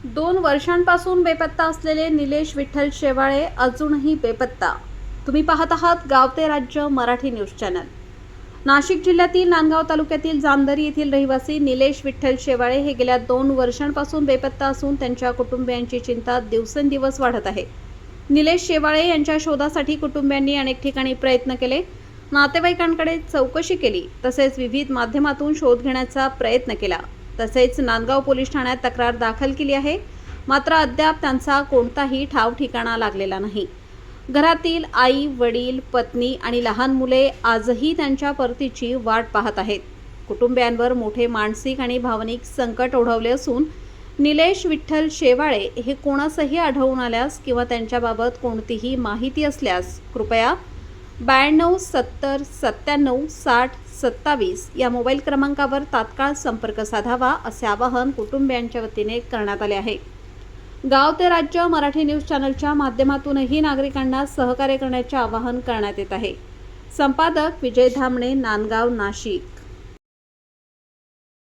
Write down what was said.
2 वर्षांपासून बेपत्ता असलेले निलेश विठ्ठल शेवाळे अजूनही बेपत्ता. तुम्ही पाहत आहात गाव ते राज्य मराठी न्यूज चॅनल. नाशिक जिल्ह्यातील नांदगाव तालुक्यातील जामदरी येथील रहिवासी निलेश विठ्ठल शेवाळे हे गेल्या 2 वर्षांपासून बेपत्ता असून त्यांच्या कुटुंबियांची चिंता दिवसेंदिवस वाढत आहे. निलेश शेवाळे यांच्या शोधासाठी कुटुंबियांनी अनेक ठिकाणी प्रयत्न केले, नातेवाईकांकडे चौकशी केली, तसेच विविध माध्यमातून शोध घेण्याचा प्रयत्न केला. तसेच नांदगाव पोलीस ठाण्यात तक्रार दाखल केली आहे. मात्र अद्याप त्यांचा कोणताही ठाव ठिकाणा लागलेला नाही. घरातील आई, वडील, पत्नी आणि लहान मुले आजही त्यांच्या परतीची वाट पाहत आहेत. कुटुंबियांवर मोठे मानसिक आणि भावनिक संकट ओढवले असून निलेश विठ्ठल शेवाळे हे कोणासही आढळून आल्यास किंवा त्यांच्याबाबत कोणतीही माहिती असल्यास कृपया 92 70 97 60 27 या मोबाईल क्रमांकावर तात्काळ संपर्क साधावा, असे आवाहन कुटुंबियांच्या वतीने करण्यात आले आहे. गाव ते राज्य मराठी न्यूज चॅनलच्या माध्यमातूनही नागरिकांना सहकार्य करण्याचे आवाहन करण्यात येत आहे. संपादक विजय धामणे, नांदगाव, नाशिक.